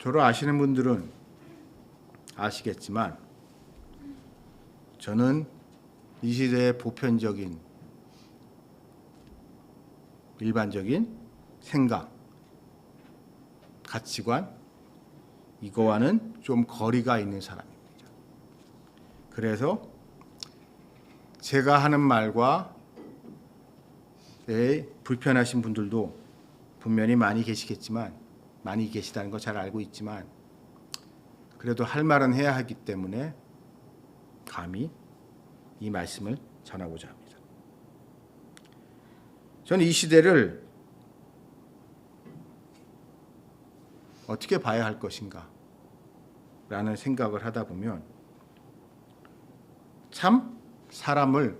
저를 아시는 분들은 아시겠지만 저는 이 시대의 보편적인 일반적인 생각, 가치관 이거와는 좀 거리가 있는 사람입니다. 그래서 제가 하는 말과 불편하신 분들도 분명히 많이 계시겠지만 많이 계시다는 거 잘 알고 있지만 그래도 할 말은 해야 하기 때문에 감히 이 말씀을 전하고자 합니다. 저는 이 시대를 어떻게 봐야 할 것인가 라는 생각을 하다 보면 참 사람을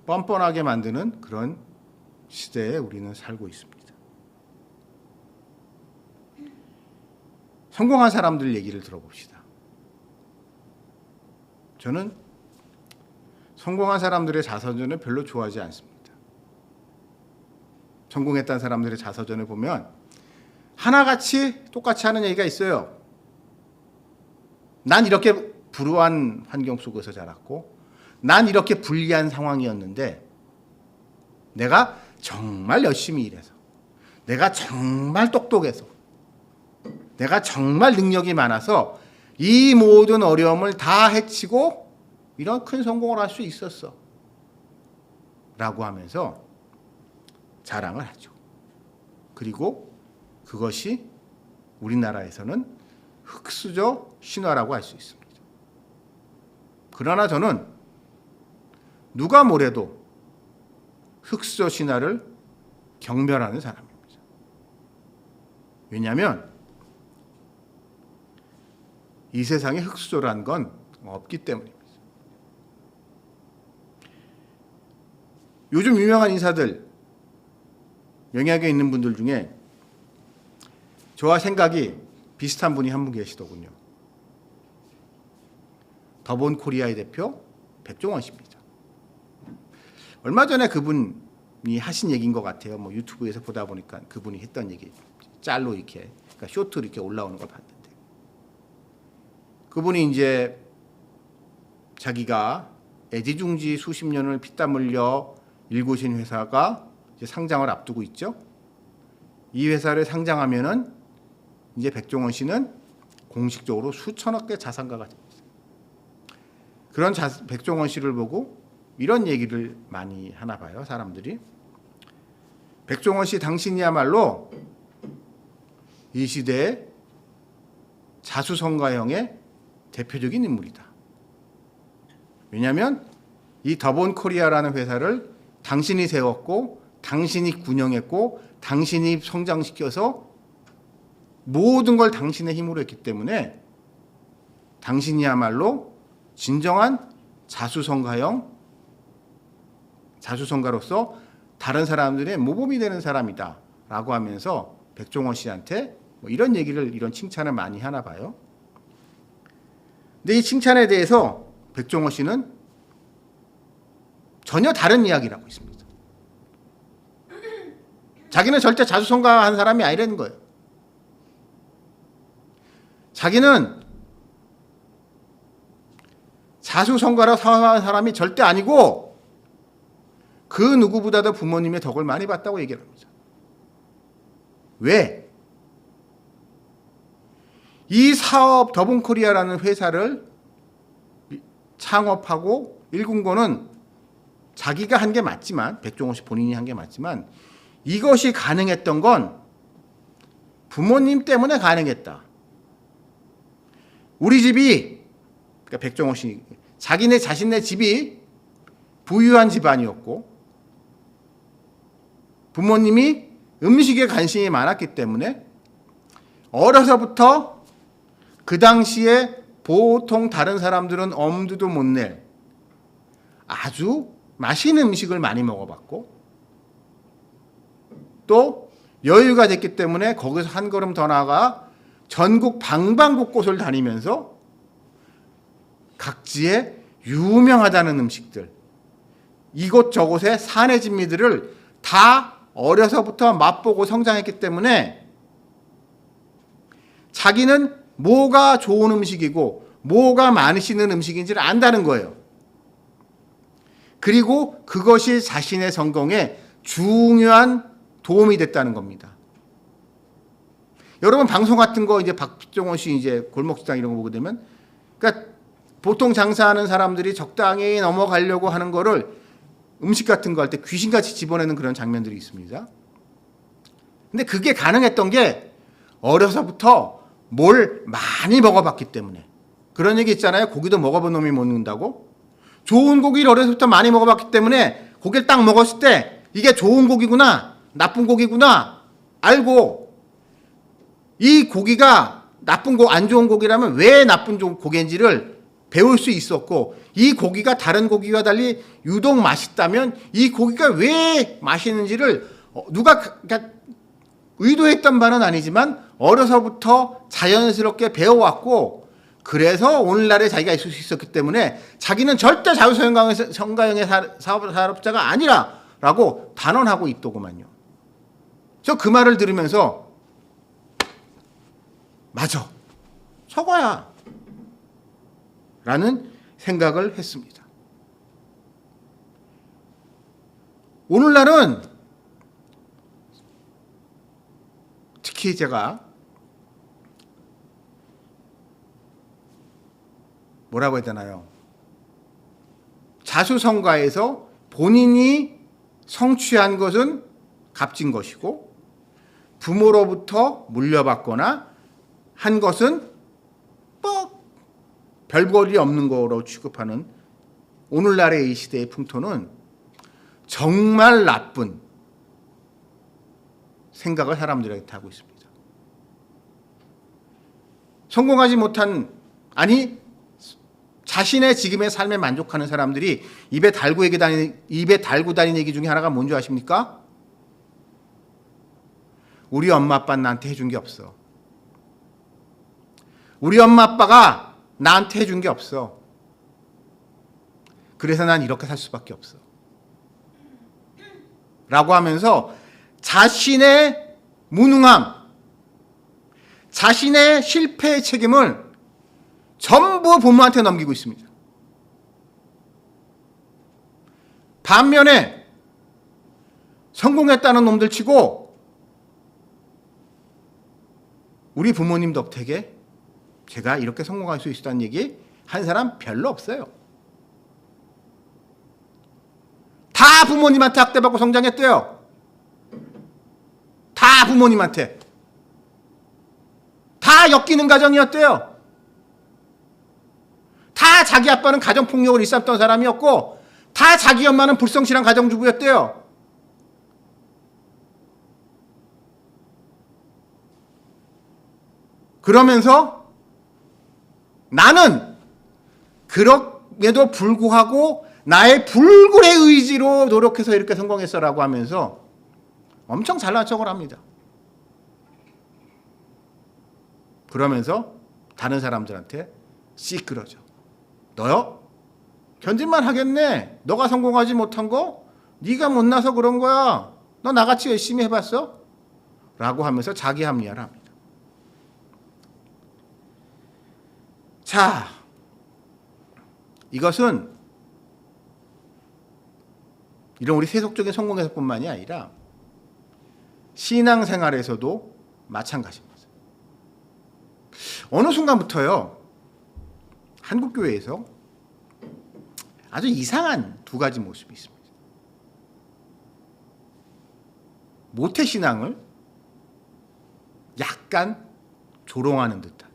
뻔뻔하게 만드는 그런 시대에 우리는 살고 있습니다. 성공한 사람들 얘기를 들어봅시다. 저는 성공한 사람들의 자서전을 별로 좋아하지 않습니다. 성공했다는 사람들의 자서전을 보면 하나같이 똑같이 하는 얘기가 있어요. 난 이렇게 불우한 환경 속에서 자랐고 난 이렇게 불리한 상황이었는데 내가 정말 열심히 일해서 내가 정말 똑똑해서 내가 정말 능력이 많아서 이 모든 어려움을 다 헤치고 이런 큰 성공을 할 수 있었어 라고 하면서 자랑을 하죠. 그리고 그것이 우리나라에서는 흑수저 신화라고 할 수 있습니다. 그러나 저는 누가 뭐래도 흑수저 신화를 경멸하는 사람입니다. 왜냐하면 이 세상에 흑수저란 건 없기 때문입니다. 요즘 유명한 인사들, 영향력에 있는 분들 중에 저와 생각이 비슷한 분이 한 분 계시더군요. 더본코리아의 대표 백종원 씨입니다. 얼마 전에 그분이 하신 얘기인 것 같아요. 뭐 유튜브에서 보다 보니까 그분이 했던 얘기 짤로 이렇게 그러니까 쇼트로 이렇게 올라오는 걸 봤는데 그분이 이제 자기가 애지중지 수십 년을 피땀 흘려 일구신 회사가 이제 상장을 앞두고 있죠. 이 회사를 상장하면은 이제 백종원 씨는 공식적으로 수천억 개 자산가가 됩니다. 그런 백종원 씨를 보고 이런 얘기를 많이 하나 봐요, 사람들이. 백종원 씨 당신이야말로 이 시대의 자수성가형의 대표적인 인물이다. 왜냐하면 이 더본코리아라는 회사를 당신이 세웠고 당신이 운영했고 당신이 성장시켜서 모든 걸 당신의 힘으로 했기 때문에 당신이야말로 진정한 자수성가로서 다른 사람들의 모범이 되는 사람이다 라고 하면서 백종원 씨한테 뭐 이런 얘기를 이런 칭찬을 많이 하나 봐요. 근데 이 칭찬에 대해서 백종원 씨는 전혀 다른 이야기를 하고 있습니다. 자기는 절대 자수성가한 사람이 아니라는 거예요. 자기는 자수성가로 살아가는 사람이 절대 아니고 그 누구보다도 부모님의 덕을 많이 봤다고 얘기를 합니다. 왜? 이 사업 더본코리아라는 회사를 창업하고 일군 거는 자기가 한 게 맞지만 백종원 씨 본인이 한 게 맞지만 이것이 가능했던 건 부모님 때문에 가능했다. 우리 집이 그러니까 백종원 씨 자신네 집이 부유한 집안이었고 부모님이 음식에 관심이 많았기 때문에 어려서부터 그 당시에 보통 다른 사람들은 엄두도 못 낼 아주 맛있는 음식을 많이 먹어봤고 또 여유가 됐기 때문에 거기서 한 걸음 더 나아가 전국 방방곳곳을 다니면서 각지에 유명하다는 음식들 이곳저곳의 사내 진미들을 다 어려서부터 맛보고 성장했기 때문에 자기는 뭐가 좋은 음식이고 뭐가 맛있는 음식인지를 안다는 거예요. 그리고 그것이 자신의 성공에 중요한 도움이 됐다는 겁니다. 여러분 방송 같은 거 이제 박종원 씨 이제 골목식당 이런 거 보게 되면, 그러니까 보통 장사하는 사람들이 적당히 넘어가려고 하는 거를 음식 같은 거 할 때 귀신같이 집어내는 그런 장면들이 있습니다. 근데 그게 가능했던 게 어려서부터 뭘 많이 먹어봤기 때문에. 그런 얘기 있잖아요. 고기도 먹어본 놈이 먹는다고. 좋은 고기를 어려서부터 많이 먹어봤기 때문에 고기를 딱 먹었을 때 이게 좋은 고기구나, 나쁜 고기구나 알고, 이 고기가 안 좋은 고기라면 왜 나쁜 고기인지를 배울 수 있었고, 이 고기가 다른 고기와 달리 유독 맛있다면 이 고기가 왜 맛있는지를 누가 의도했던 바는 아니지만 어려서부터 자연스럽게 배워왔고, 그래서 오늘날에 자기가 있을 수 있었기 때문에 자기는 절대 자유성가형의 사업자가 아니라라고 단언하고 있더구만요. 저 그 말을 들으면서 맞아, 저거야 라는 생각을 했습니다. 오늘날은 특히 제가 뭐라고 해야 되나요? 자수성가에서 본인이 성취한 것은 값진 것이고 부모로부터 물려받거나 한 것은 별볼이 없는 거로 취급하는 오늘날의 이 시대의 풍토는 정말 나쁜 생각을 사람들에게 하고 있습니다. 성공하지 못한, 아니 자신의 지금의 삶에 만족하는 사람들이 입에 달고 다니는 얘기 중에 하나가 뭔지 아십니까? 우리 엄마 아빠는 나한테 해준 게 없어. 우리 엄마 아빠가 나한테 해준 게 없어. 그래서 난 이렇게 살 수밖에 없어. 라고 하면서 자신의 무능함, 자신의 실패의 책임을 전부 부모한테 넘기고 있습니다. 반면에 성공했다는 놈들 치고 우리 부모님 덕택에 제가 이렇게 성공할 수 있었다는 얘기 한 사람 별로 없어요. 다 부모님한테 학대받고 성장했대요. 다 부모님한테. 다 엮이는 가정이었대요. 다 자기 아빠는 가정폭력을 일삼던 사람이었고 다 자기 엄마는 불성실한 가정주부였대요. 그러면서 나는 그럼에도 불구하고 나의 불굴의 의지로 노력해서 이렇게 성공했어라고 하면서 엄청 잘난 척을 합니다. 그러면서 다른 사람들한테 시끄러져. 너요? 견딜만 하겠네. 너가 성공하지 못한 거 네가 못나서 그런 거야. 너 나같이 열심히 해봤어? 라고 하면서 자기 합리화를 합니다. 자, 이것은 이런 우리 세속적인 성공에서뿐만이 아니라 신앙생활에서도 마찬가지입니다. 어느 순간부터요, 한국교회에서 아주 이상한 두 가지 모습이 있습니다. 모태신앙을 약간 조롱하는 듯한,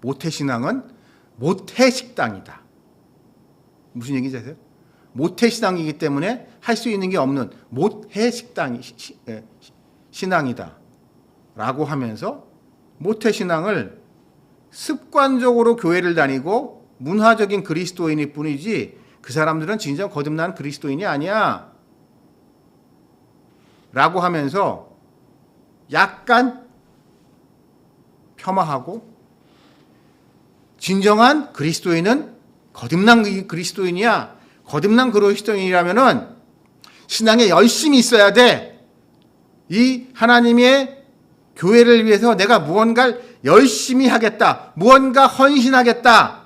모태신앙은 모태식당이다. 무슨 얘기인지 아세요? 모태신앙이기 때문에 할 수 있는 게 없는 모태식당 신앙이다 라고 하면서 모태신앙을 습관적으로 교회를 다니고 문화적인 그리스도인일 뿐이지 그 사람들은 진정 거듭난 그리스도인이 아니야 라고 하면서 약간 폄하하고, 진정한 그리스도인은 거듭난 그리스도인이야. 거듭난 그리스도인이라면은 신앙에 열심히 있어야 돼. 이 하나님의 교회를 위해서 내가 무언가를 열심히 하겠다, 무언가 헌신하겠다는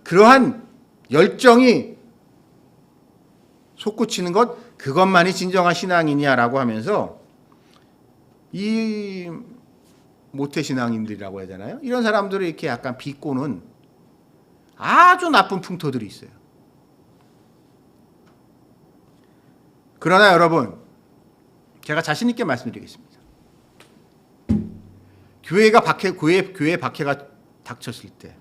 그러한 열정이 솟구치는 것, 그것만이 진정한 신앙이냐라고 하면서 이 모태신앙인들이라고 해야 되나요? 이런 사람들을 이렇게 약간 비꼬는 아주 나쁜 풍토들이 있어요. 그러나 여러분, 제가 자신 있게 말씀드리겠습니다. 교회 박해가 닥쳤을 때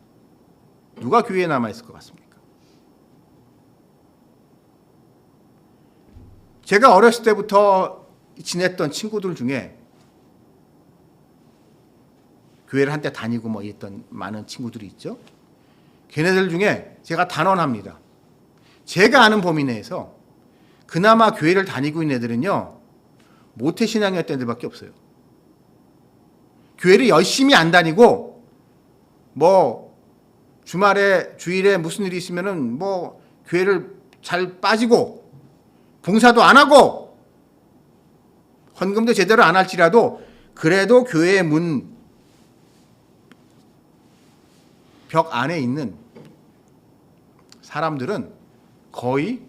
누가 교회에 남아 있을 것 같습니까? 제가 어렸을 때부터 지냈던 친구들 중에 교회를 한때 다니고 뭐 했던 많은 친구들이 있죠. 걔네들 중에 제가 단언합니다. 제가 아는 범위 내에서 그나마 교회를 다니고 있는 애들은요, 모태신앙이었던 애들밖에 없어요. 교회를 열심히 안 다니고 뭐 주일에 무슨 일이 있으면은 뭐 교회를 잘 빠지고 봉사도 안 하고 헌금도 제대로 안 할지라도 그래도 교회의 문 벽 안에 있는 사람들은 거의,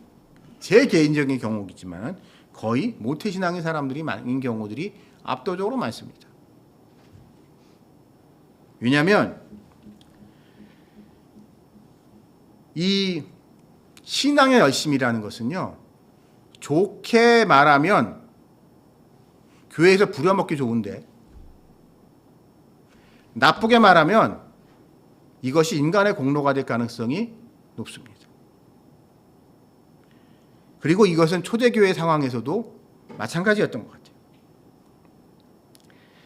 제 개인적인 경우이지만 거의 모태신앙의 사람들이 많은 경우들이 압도적으로 많습니다. 왜냐하면 이 신앙의 열심이라는 것은요, 좋게 말하면 교회에서 부려먹기 좋은데, 나쁘게 말하면 이것이 인간의 공로가 될 가능성이 높습니다. 그리고 이것은 초대교회 상황에서도 마찬가지였던 것 같아요.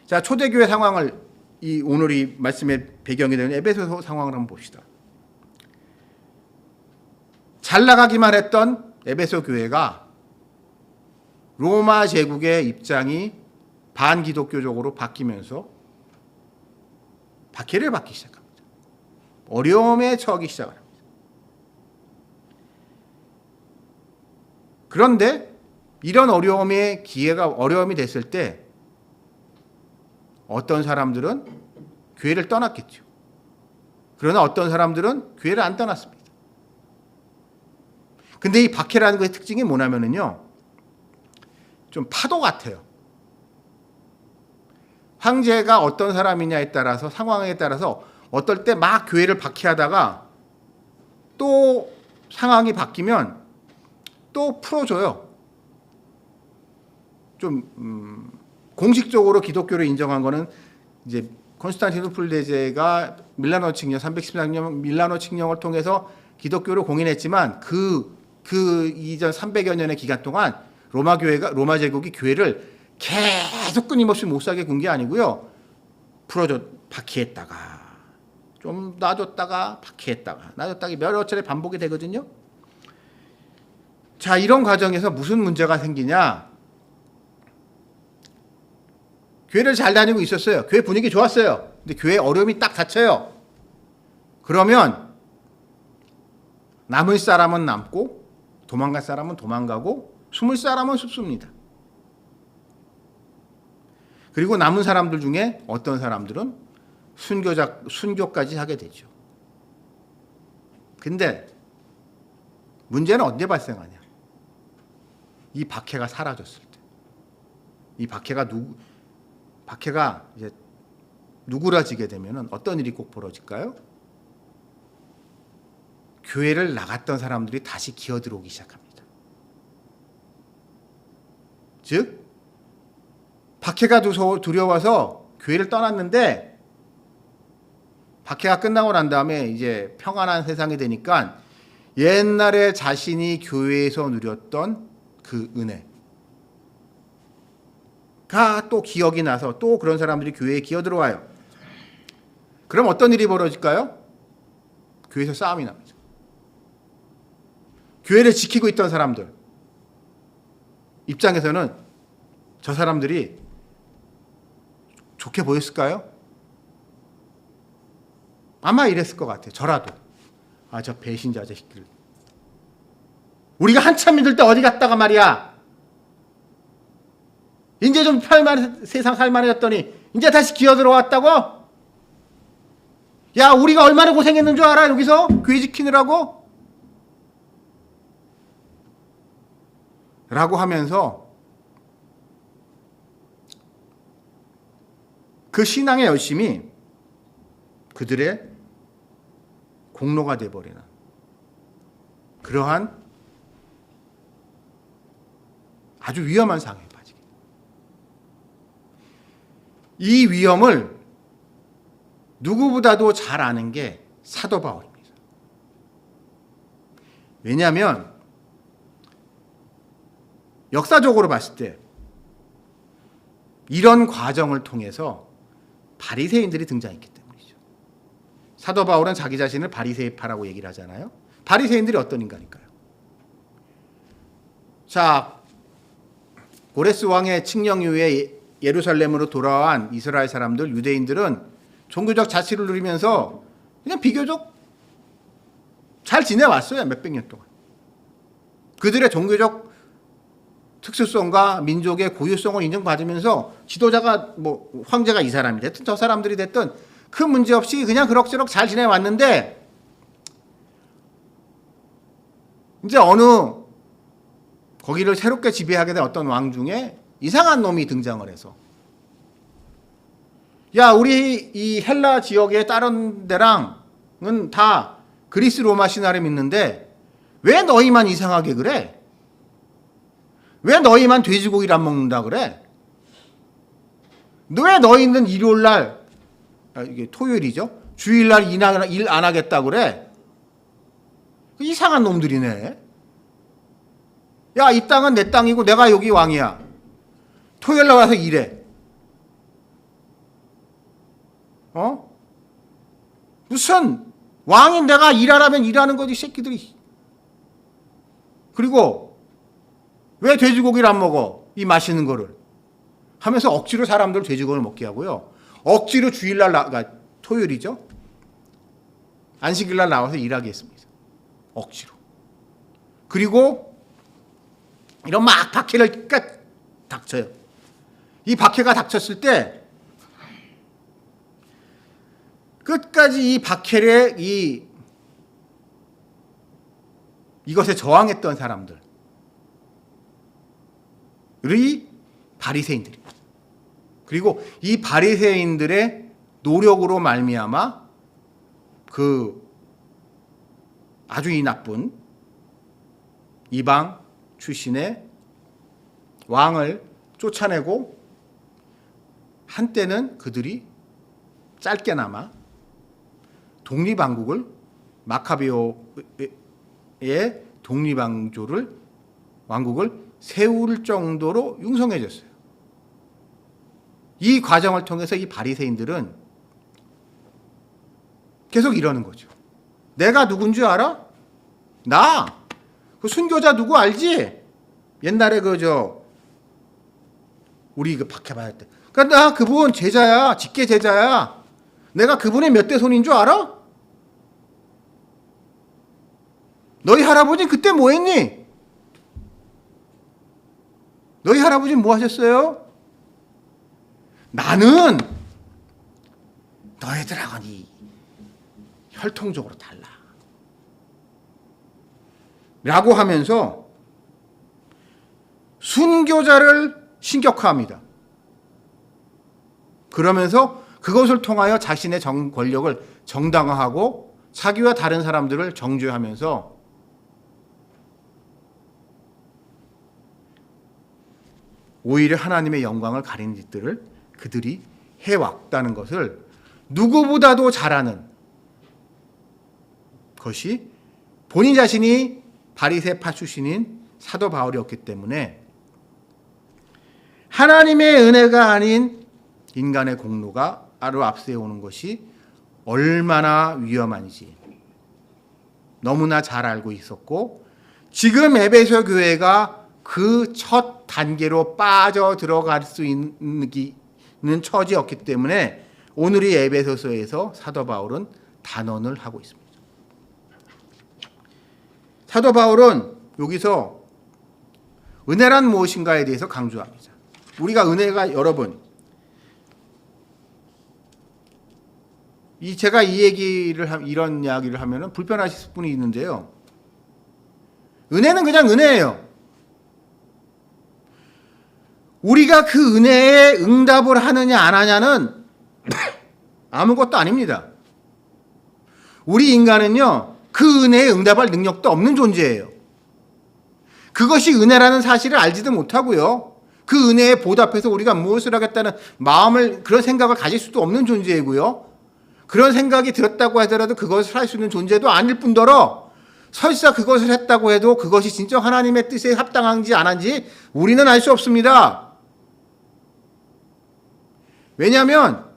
자, 초대교회 상황을 오늘 이 말씀의 배경이 되는 에베소 상황을 한번 봅시다. 잘 나가기만 했던 에베소 교회가 로마 제국의 입장이 반기독교적으로 바뀌면서 박해를 받기 시작합니다. 어려움에 처하기 시작합니다. 그런데 이런 어려움이 됐을 때 어떤 사람들은 교회를 떠났겠죠. 그러나 어떤 사람들은 교회를 안 떠났습니다. 근데 이 박해라는 것의 특징이 뭐냐면요, 좀 파도 같아요. 황제가 어떤 사람이냐에 따라서, 상황에 따라서 어떨 때 막 교회를 박해하다가 또 상황이 바뀌면 또 풀어줘요. 좀 공식적으로 기독교를 인정한 거는 이제 콘스탄티노플 대제가 밀라노 칙령 314년 밀라노 칙령을 통해서 기독교를 공인했지만 그 이전 300여 년의 기간 동안 로마 제국이 교회를 계속 끊임없이 못 살게 군 게 아니고요. 박해했다가 좀 놔줬다가 박해했다가 놔줬다가 여러 차례 반복이 되거든요. 자, 이런 과정에서 무슨 문제가 생기냐? 교회를 잘 다니고 있었어요. 교회 분위기 좋았어요. 근데 교회에 어려움이 딱 닥쳐요. 그러면 남을 사람은 남고 도망갈 사람은 도망가고 숨을 사람은 숨습니다. 그리고 남은 사람들 중에 어떤 사람들은 순교까지 하게 되죠. 근데 문제는 언제 발생하냐? 이 박해가 사라졌을 때. 이 박해가 이제 누그러지게 되면 어떤 일이 꼭 벌어질까요? 교회를 나갔던 사람들이 다시 기어 들어오기 시작합니다. 즉, 박해가 두려워서 교회를 떠났는데 박해가 끝나고 난 다음에 이제 평안한 세상이 되니까 옛날에 자신이 교회에서 누렸던 그 은혜가 또 기억이 나서 또 그런 사람들이 교회에 기어 들어와요. 그럼 어떤 일이 벌어질까요? 교회에서 싸움이 납니다. 교회를 지키고 있던 사람들 입장에서는 저 사람들이 좋게 보였을까요? 아마 이랬을 것 같아요. 저라도. 저 배신자 자식들. 우리가 한참 믿을 때 어디 갔다가 말이야. 이제 좀 세상 살만해졌더니 이제 다시 기어 들어왔다고? 야, 우리가 얼마나 고생했는 줄 알아? 여기서 교회 지키느라고? 라고 하면서 그 신앙의 열심이 그들의 공로가 되어버리는 그러한 아주 위험한 상황에 빠지게. 이 위험을 누구보다도 잘 아는 게 사도 바울입니다. 왜냐하면 역사적으로 봤을 때 이런 과정을 통해서 바리새인들이 등장했기 때문이죠. 사도 바울은 자기 자신을 바리새파라고 얘기를 하잖아요. 바리새인들이 어떤 인간일까요? 자, 고레스 왕의 칙령 이후에 예루살렘으로 돌아온 이스라엘 사람들, 유대인들은 종교적 자치를 누리면서 그냥 비교적 잘 지내왔어요. 몇백 년 동안. 그들의 종교적 특수성과 민족의 고유성을 인정받으면서 지도자가 뭐 황제가 이 사람이 됐든 저 사람들이 됐든 큰 문제 없이 그냥 그럭저럭 잘 지내왔는데 이제 어느 거기를 새롭게 지배하게 된 어떤 왕 중에 이상한 놈이 등장을 해서 야, 우리 이 헬라 지역의 다른 데랑은 다 그리스 로마 신화를 믿는데 왜 너희만 이상하게 그래? 왜 너희만 돼지고기를 안 먹는다 그래? 왜 너희는 일요일날, 이게 토요일이죠? 주일날 일 안 하겠다 그래? 이상한 놈들이네. 야, 이 땅은 내 땅이고 내가 여기 왕이야. 토요일날 와서 일해. 무슨 왕인 내가 일하라면 일하는 거지, 새끼들이. 그리고 왜 돼지고기를 안 먹어? 이 맛있는 거를. 하면서 억지로 사람들 돼지고기를 먹게 하고요. 억지로 주일날, 그러니까 토요일이죠. 안식일날 나와서 일하게 했습니다. 억지로. 그리고 이런 막 박해를 닥쳐요. 이 박해가 닥쳤을 때 끝까지 이 박해에 이것에 저항했던 사람들이 바리새인들입니다. 그리고 이 바리새인들의 노력으로 말미암아 그 아주 이 나쁜 이방 출신의 왕을 쫓아내고 한때는 그들이 짧게나마 독립왕국을 마카베오의 왕국을 세울 정도로 융성해졌어요. 이 과정을 통해서 이 바리새인들은 계속 이러는 거죠. 내가 누군지 알아? 나! 그 순교자 누구 알지? 옛날에 우리 박해받을 때. 그러니까 나 그분 제자야. 직계 제자야. 내가 그분의 몇 대 손인 줄 알아? 너희 할아버지 그때 뭐 했니? 너희 할아버지는 뭐 하셨어요? 나는 너희들하고는 혈통적으로 달라. 라고 하면서 순교자를 신격화합니다. 그러면서 그것을 통하여 자신의 권력을 정당화하고 자기와 다른 사람들을 정죄하면서 오히려 하나님의 영광을 가리는 짓들을 그들이 해왔다는 것을 누구보다도 잘 아는 것이 본인 자신이 바리새파 출신인 사도 바울이었기 때문에 하나님의 은혜가 아닌 인간의 공로가 바로 앞세우는 것이 얼마나 위험한지 너무나 잘 알고 있었고 지금 에베소 교회가 그 첫 단계로 빠져 들어갈 수 있는 처지였기 때문에 오늘 이 에베소서에서 사도 바울은 단언을 하고 있습니다. 사도 바울은 여기서 은혜란 무엇인가에 대해서 강조합니다. 우리가 은혜가 여러분, 제가 이런 이야기를 하면은 불편하실 분이 있는데요. 은혜는 그냥 은혜예요. 우리가 그 은혜에 응답을 하느냐 안 하냐는 아무것도 아닙니다. 우리 인간은요, 그 은혜에 응답할 능력도 없는 존재예요. 그것이 은혜라는 사실을 알지도 못하고요. 그 은혜에 보답해서 우리가 무엇을 하겠다는 마음을, 그런 생각을 가질 수도 없는 존재이고요. 그런 생각이 들었다고 하더라도 그것을 할 수 있는 존재도 아닐 뿐더러 설사 그것을 했다고 해도 그것이 진짜 하나님의 뜻에 합당한지 안 한지 우리는 알 수 없습니다. 왜냐하면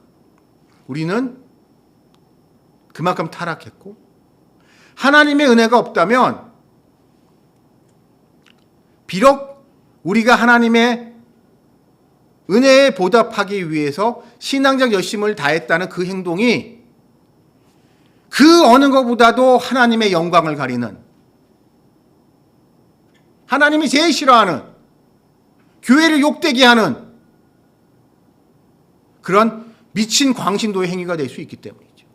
우리는 그만큼 타락했고 하나님의 은혜가 없다면 비록 우리가 하나님의 은혜에 보답하기 위해서 신앙적 열심을 다했다는 그 행동이 그 어느 것보다도 하나님의 영광을 가리는, 하나님이 제일 싫어하는, 교회를 욕되게 하는 그런 미친 광신도의 행위가 될 수 있기 때문이죠.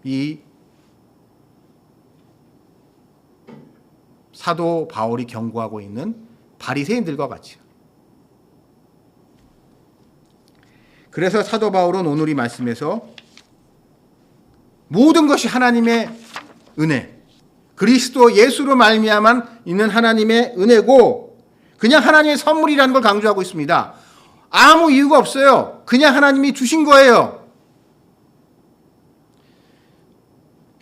이 사도 바울이 경고하고 있는 바리새인들과 같이요. 그래서 사도 바울은 오늘 이 말씀에서 모든 것이 하나님의 은혜, 그리스도 예수로 말미암아 있는 하나님의 은혜고 그냥 하나님의 선물이라는 걸 강조하고 있습니다. 아무 이유가 없어요. 그냥 하나님이 주신 거예요.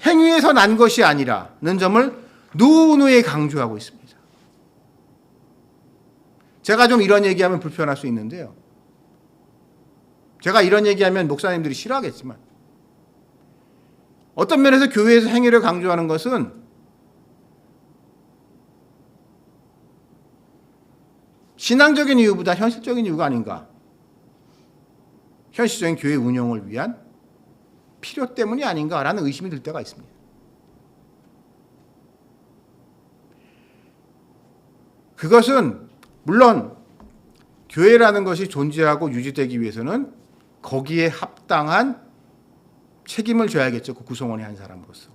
행위에서 난 것이 아니라는 점을 누누이 강조하고 있습니다. 제가 좀 이런 얘기하면 불편할 수 있는데요. 제가 이런 얘기하면 목사님들이 싫어하겠지만 어떤 면에서 교회에서 행위를 강조하는 것은 신앙적인 이유보다 현실적인 이유가 아닌가. 현실적인 교회 운영을 위한 필요 때문이 아닌가라는 의심이 들 때가 있습니다. 그것은 물론 교회라는 것이 존재하고 유지되기 위해서는 거기에 합당한 책임을 져야겠죠. 그 구성원의 한 사람으로서.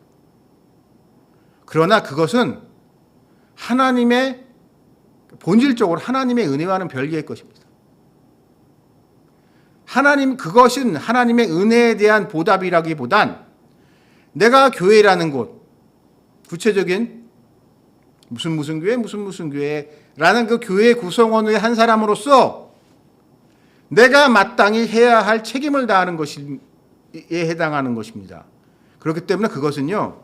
그러나 그것은 하나님의 본질적으로 하나님의 은혜와는 별개의 것입니다. 그것은 하나님의 은혜에 대한 보답이라기보단 내가 교회라는 곳, 구체적인 무슨 교회라는 그 교회 구성원의 한 사람으로서 내가 마땅히 해야 할 책임을 다하는 것에 해당하는 것입니다. 그렇기 때문에 그것은요,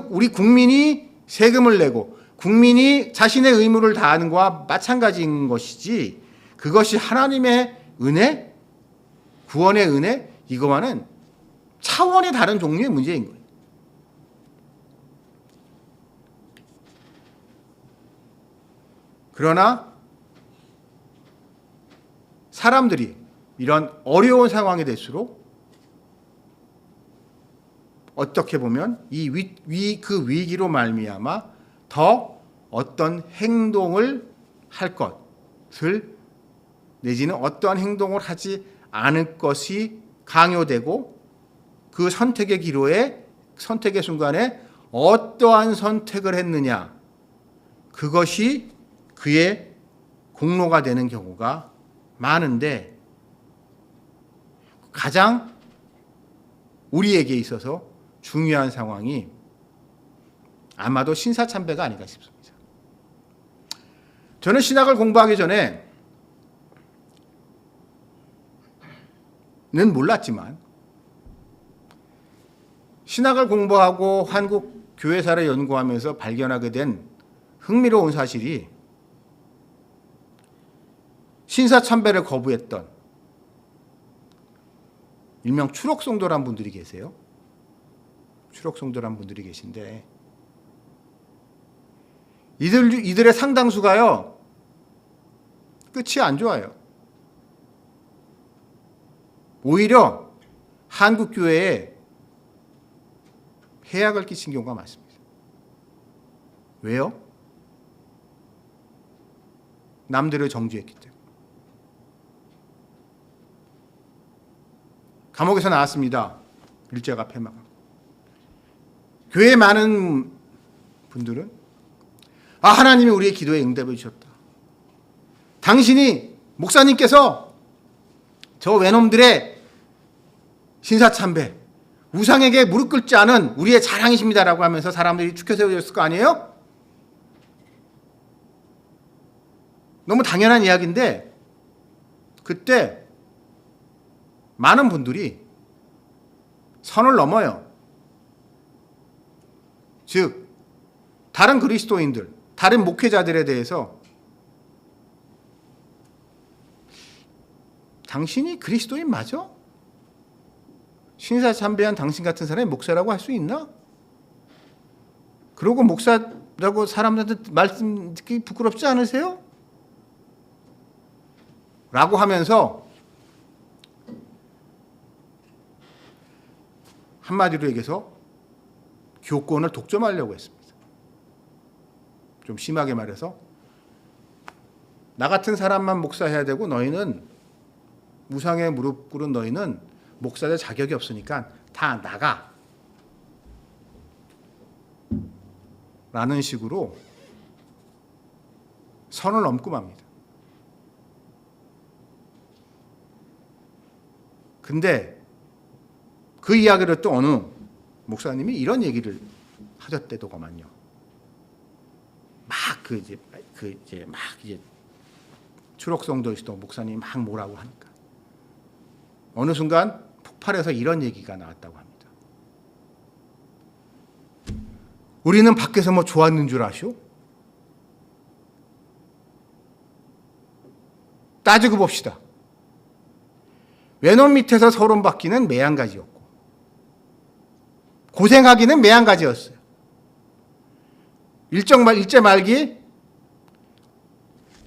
우리 국민이 세금을 내고 국민이 자신의 의무를 다하는 것과 마찬가지인 것이지 그것이 하나님의 은혜, 구원의 은혜, 이거와는 차원이 다른 종류의 문제인 거예요. 그러나 사람들이 이런 어려운 상황이 될수록 어떻게 보면 그 위기로 말미암아 더 어떤 행동을 할 것을 내지는 어떠한 행동을 하지 않을 것이 강요되고 그 선택의 기로에 선택의 순간에 어떠한 선택을 했느냐, 그것이 그의 공로가 되는 경우가 많은데 가장 우리에게 있어서 중요한 상황이 아마도 신사참배가 아닌가 싶습니다. 저는 신학을 공부하기 전에 는 몰랐지만 신학을 공부하고 한국 교회사를 연구하면서 발견하게 된 흥미로운 사실이 신사참배를 거부했던 일명 추록성도란 분들이 계세요. 추록성도란 분들이 계신데 이들의 상당수가요, 끝이 안 좋아요. 오히려 한국 교회에 해악을 끼친 경우가 많습니다. 왜요? 남들을 정죄했기 때문에. 감옥에서 나왔습니다. 일제가 패망하고. 교회에 많은 분들은 하나님이 우리의 기도에 응답해 주셨다. 당신이 목사님께서 저 외놈들의 신사참배, 우상에게 무릎 꿇지 않은 우리의 자랑이십니다라고 하면서 사람들이 축켜 세워졌을 거 아니에요? 너무 당연한 이야기인데 그때 많은 분들이 선을 넘어요. 즉 다른 그리스도인들, 다른 목회자들에 대해서 당신이 그리스도인 맞아? 신사참배한 당신 같은 사람이 목사라고 할 수 있나? 그러고 목사라고 사람들한테 말씀 듣기 부끄럽지 않으세요? 라고 하면서 한마디로 얘기해서 교권을 독점하려고 했습니다. 좀 심하게 말해서 나 같은 사람만 목사해야 되고 너희는 우상에 무릎 꿇은 너희는 목사될 자격이 없으니까 다 나가 라는 식으로 선을 넘고 맙니다. 근데 그 이야기를 또 어느 목사님이 이런 얘기를 하셨대더구만요. 추록성도에서도 목사님이 막 뭐라고 하니까 어느 순간 폭발해서 이런 얘기가 나왔다고 합니다. 우리는 밖에서 뭐 좋았는 줄 아시오? 따지고 봅시다. 외놈 밑에서 서론 받기는 매한가지였고 고생하기는 매한가지였어요. 일제 말기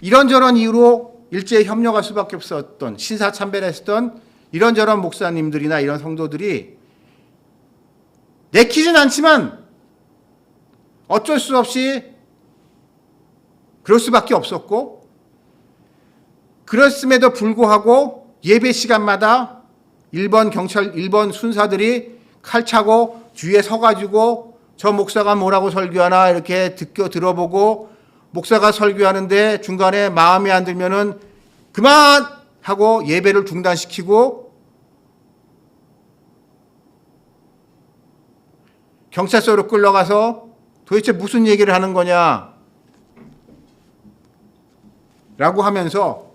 이런저런 이유로 일제에 협력할 수밖에 없었던 신사참배를 했던 이런저런 목사님들이나 이런 성도들이 내키진 않지만 어쩔 수 없이 그럴 수밖에 없었고 그랬음에도 불구하고 예배 시간마다 일본 순사들이 칼 차고 뒤에 서가지고 저 목사가 뭐라고 설교하나 이렇게 들어보고 목사가 설교하는데 중간에 마음에 안 들면은 그만 하고 예배를 중단시키고 경찰서로 끌려가서 도대체 무슨 얘기를 하는 거냐 라고 하면서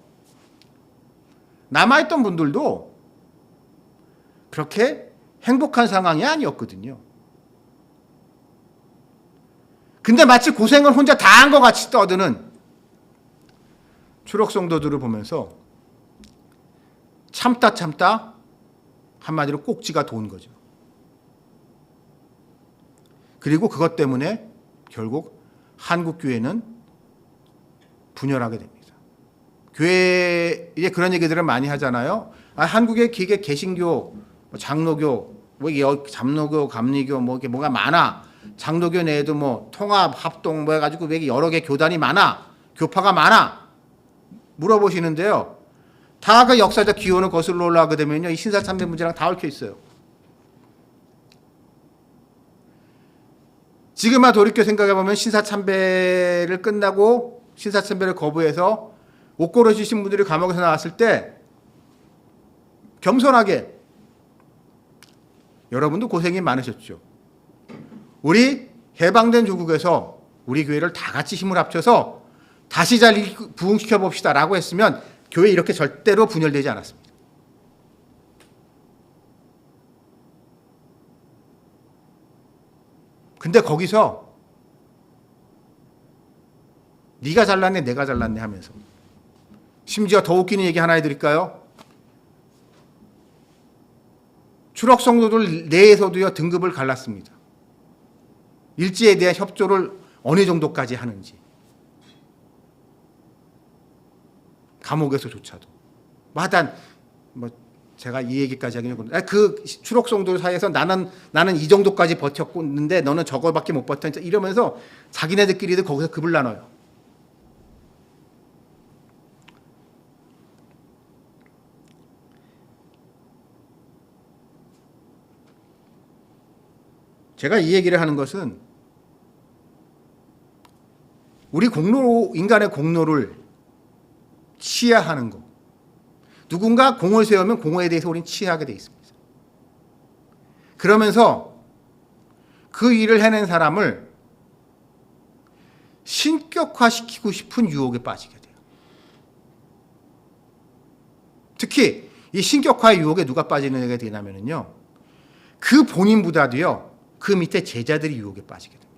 남아있던 분들도 그렇게 행복한 상황이 아니었거든요. 근데 마치 고생을 혼자 다 한 것 같이 떠드는 추록성도들을 보면서 참다 한마디로 꼭지가 돈 거죠. 그리고 그것 때문에 결국 한국교회는 분열하게 됩니다. 교회에 그런 얘기들을 많이 하잖아요. 한국의 개신교, 장로교, 잠로교, 감리교, 뭐가 많아. 장로교 내에도 뭐 통합, 합동, 뭐 해가지고 왜 여러 개 교단이 많아. 교파가 많아. 물어보시는데요. 다 그 역사적 기원을 거슬러 올라가게 되면요. 이 신사참배 문제랑 다 얽혀 있어요. 지금만 돌이켜 생각해보면 신사참배를 끝나고 신사참배를 거부해서 옷걸어 주신 분들이 감옥에서 나왔을 때 겸손하게 여러분도 고생이 많으셨죠. 우리 해방된 조국에서 우리 교회를 다 같이 힘을 합쳐서 다시 잘 부흥시켜 봅시다 라고 했으면 교회 이렇게 절대로 분열되지 않았습니다. 근데 거기서 네가 잘났네 내가 잘났네 하면서 심지어 더 웃기는 얘기 하나 해드릴까요? 추록성도들 내에서도요 등급을 갈랐습니다. 일제에 대한 협조를 어느 정도까지 하는지 감옥에서조차도 하여튼 제가 이 얘기까지 하기는 그 추록성도 사이에서 나는 이 정도까지 버텼는데 너는 저거밖에 못 버텼 이러면서 자기네들끼리도 거기서 급을 나눠요. 제가 이 얘기를 하는 것은 우리 인간의 공로를 치하하는 거. 누군가 공을 세우면 공에 대해서 우리는 치하하게 돼 있습니다. 그러면서 그 일을 해낸 사람을 신격화시키고 싶은 유혹에 빠지게 돼요. 특히 이 신격화의 유혹에 누가 빠지는 게 되냐면요. 그 본인보다도요. 그 밑에 제자들이 유혹에 빠지게 됩니다.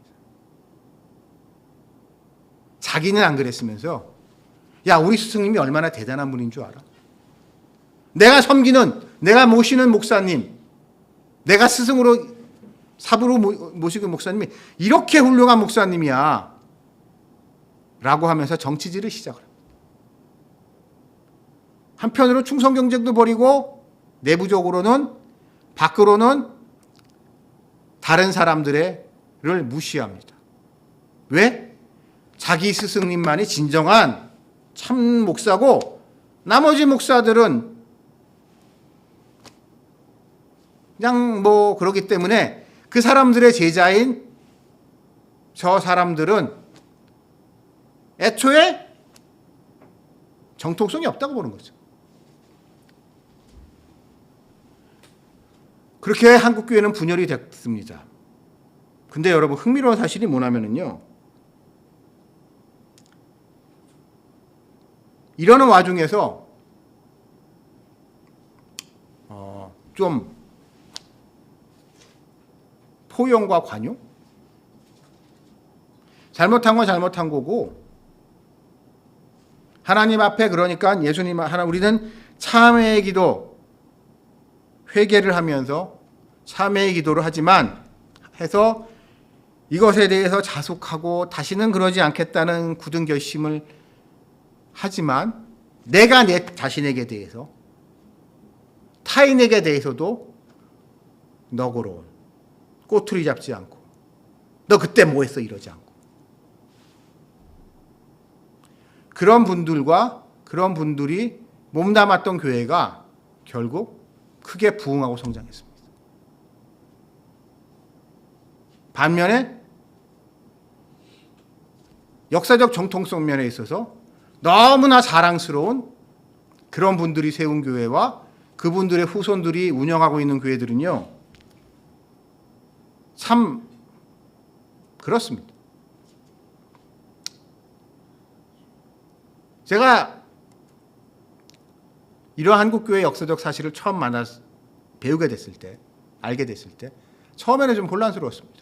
자기는 안 그랬으면서 야, 우리 스승님이 얼마나 대단한 분인 줄 알아? 내가 섬기는, 내가 모시는 목사님, 내가 스승으로 사부로 모시는 목사님이 이렇게 훌륭한 목사님이야 라고 하면서 정치질을 시작을 합니다. 한편으로 충성 경쟁도 벌이고 내부적으로는 밖으로는 다른 사람들을 무시합니다. 왜? 자기 스승님만이 진정한 참 목사고 나머지 목사들은 그냥 뭐 그러기 때문에 그 사람들의 제자인 저 사람들은 애초에 정통성이 없다고 보는 거죠. 그렇게 한국교회는 분열이 됐습니다. 근데 여러분 흥미로운 사실이 뭐냐면요. 이러는 와중에서 좀 포용과 관용? 잘못한 건 잘못한 거고 하나님 앞에 그러니까 예수님 하나 우리는 참회의 기도 회개를 하면서 참회의 기도를 하지만 해서 이것에 대해서 자숙하고 다시는 그러지 않겠다는 굳은 결심을 하지만 내가 내 자신에게 대해서 타인에게 대해서도 너그러운 꼬투리 잡지 않고 너 그때 뭐 했어 이러지 않고 그런 분들이 몸담았던 교회가 결국 크게 부흥하고 성장했습니다. 반면에 역사적 정통성 면에 있어서 너무나 자랑스러운 그런 분들이 세운 교회와 그분들의 후손들이 운영하고 있는 교회들은요. 참 그렇습니다. 제가 이러한 한국교회의 역사적 사실을 처음 배우게 됐을 때, 알게 됐을 때 처음에는 좀 혼란스러웠습니다.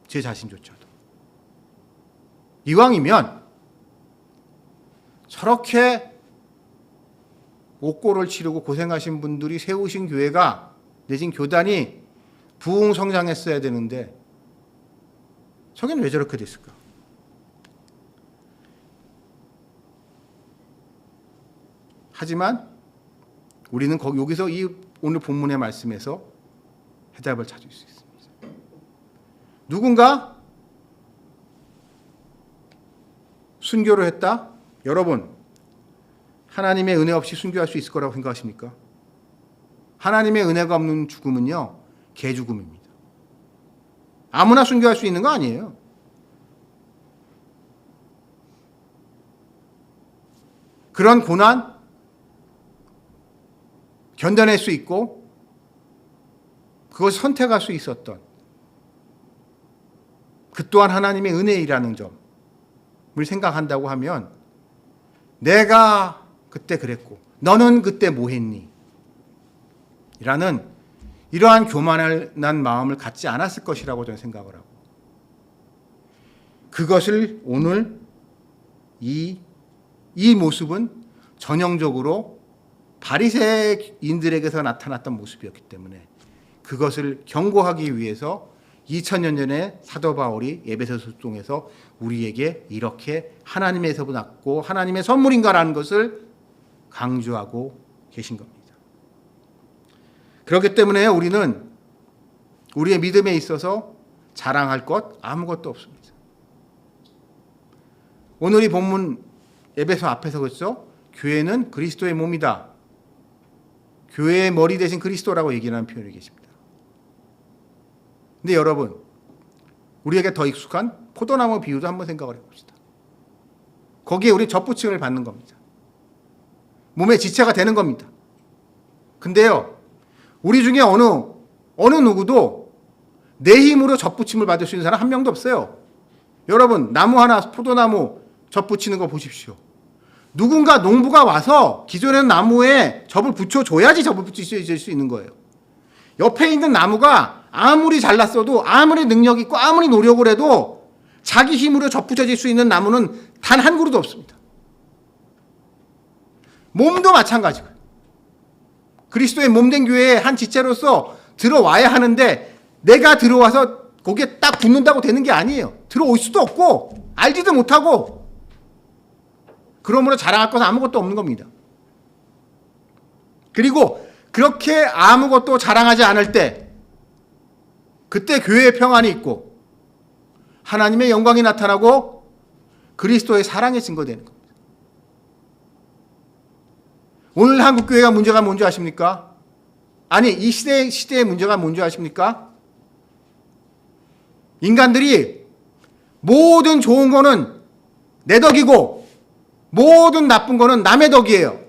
제 자신조차도. 이왕이면 저렇게 옥고를 치르고 고생하신 분들이 세우신 교회가 내진 교단이 부흥 성장했어야 되는데 저긴 왜 저렇게 됐을까? 하지만 우리는 여기서 이 오늘 본문의 말씀에서 해답을 찾을 수 있습니다. 누군가 순교를 했다? 여러분, 하나님의 은혜 없이 순교할 수 있을 거라고 생각하십니까? 하나님의 은혜가 없는 죽음은요, 개죽음입니다. 아무나 순교할 수 있는 거 아니에요. 그런 고난 견뎌낼 수 있고 그것을 선택할 수 있었던 그 또한 하나님의 은혜이라는 점을 생각한다고 하면 내가 그때 그랬고 너는 그때 뭐 했니? 라는 이러한 교만한 마음을 갖지 않았을 것이라고 저는 생각을 하고 그것을 오늘 이 모습은 전형적으로 바리새인들에게서 나타났던 모습이었기 때문에 그것을 경고하기 위해서 2000년 전에 사도 바울이 에베소서 통해서 우리에게 이렇게 하나님에서 났고 하나님의 선물인가라는 것을 강조하고 계신 겁니다. 그렇기 때문에 우리는 우리의 믿음에 있어서 자랑할 것 아무것도 없습니다. 오늘 이 본문 에베소 앞에서 그랬죠? 교회는 그리스도의 몸이다. 교회의 머리 대신 그리스도라고 얘기하는 표현이 계십니다. 근데 여러분, 우리에게 더 익숙한 포도나무 비유도 한번 생각을 해봅시다. 거기에 우리 접붙임을 받는 겁니다. 몸의 지체가 되는 겁니다. 근데요, 우리 중에 어느 누구도 내 힘으로 접붙임을 받을 수 있는 사람 한 명도 없어요. 여러분, 나무 하나, 포도나무 접붙이는 거 보십시오. 누군가 농부가 와서 기존의 나무에 접을 붙여줘야지 접을 붙일 수 있는 거예요. 옆에 있는 나무가 아무리 잘났어도, 아무리 능력 있고, 아무리 노력을 해도 자기 힘으로 접붙여질 수 있는 나무는 단 한 그루도 없습니다. 몸도 마찬가지고요. 그리스도의 몸된 교회의 한 지체로서 들어와야 하는데 내가 들어와서 거기에 딱 붙는다고 되는 게 아니에요. 들어올 수도 없고 알지도 못하고 그러므로 자랑할 것은 아무것도 없는 겁니다. 그리고 그렇게 아무것도 자랑하지 않을 때 그때 교회의 평안이 있고 하나님의 영광이 나타나고 그리스도의 사랑이 증거되는 겁니다. 오늘 한국교회가 문제가 뭔지 아십니까? 아니, 이 시대의 문제가 뭔지 아십니까? 인간들이 모든 좋은 거는 내 덕이고 모든 나쁜 거는 남의 덕이에요.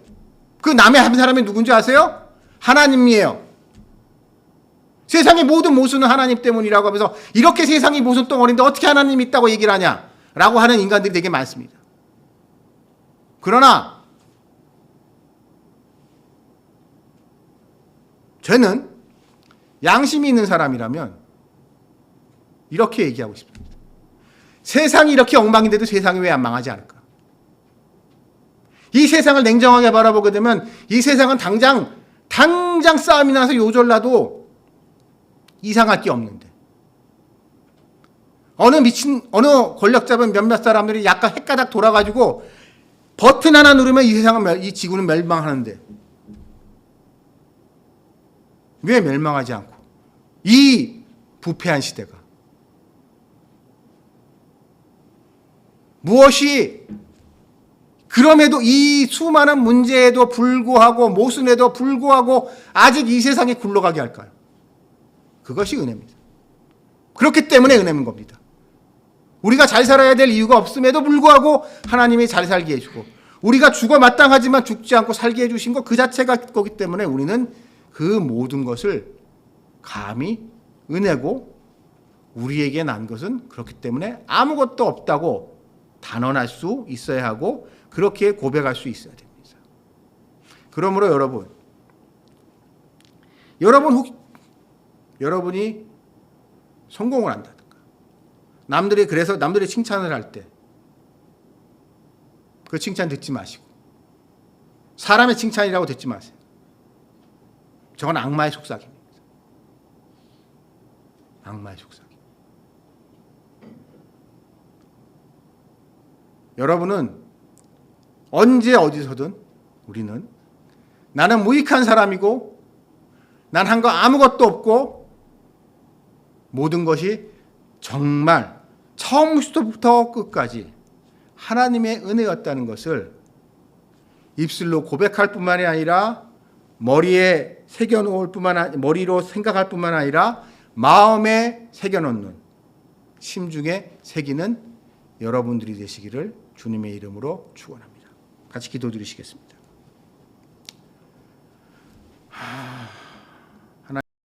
그 남의 한 사람이 누군지 아세요? 하나님이에요. 세상의 모든 모순은 하나님 때문이라고 하면서 이렇게 세상이 모순 덩어리인데 어떻게 하나님이 있다고 얘기를 하냐? 라고 하는 인간들이 되게 많습니다. 그러나 저는 양심이 있는 사람이라면 이렇게 얘기하고 싶습니다. 세상이 이렇게 엉망인데도 세상이 왜 안 망하지 않을까? 이 세상을 냉정하게 바라보게 되면 이 세상은 당장 싸움이 나서 요절나도 이상할 게 없는데 어느 권력 잡은 몇몇 사람들이 약간 헷가닥 돌아가지고 버튼 하나 누르면 이 지구는 멸망하는데 왜 멸망하지 않고 이 부패한 시대가 무엇이 그럼에도 이 수많은 문제에도 불구하고 모순에도 불구하고 아직 이 세상에 굴러가게 할까요? 그것이 은혜입니다. 그렇기 때문에 은혜인 겁니다. 우리가 잘 살아야 될 이유가 없음에도 불구하고 하나님이 잘 살게 해주고 우리가 죽어 마땅하지만 죽지 않고 살게 해주신 것 그 자체가 거기 때문에 우리는 그 모든 것을 감히 은혜고 우리에게 난 것은 그렇기 때문에 아무것도 없다고 단언할 수 있어야 하고 그렇게 고백할 수 있어야 됩니다. 그러므로 여러분이 성공을 한다든가 남들이 칭찬을 할 때 그 칭찬 듣지 마시고 사람의 칭찬이라고 듣지 마세요. 저건 악마의 속삭임입니다. 악마의 속삭임. 여러분은 언제 어디서든 우리는 나는 무익한 사람이고 난 한 거 아무것도 없고 모든 것이 정말 처음부터 끝까지 하나님의 은혜였다는 것을 입술로 고백할 뿐만이 아니라 머리에 새겨놓을 머리로 생각할 뿐만 아니라 마음에 새겨놓는 심중에 새기는 여러분들이 되시기를 주님의 이름으로 축원합니다. 같이 기도드리시겠습니다.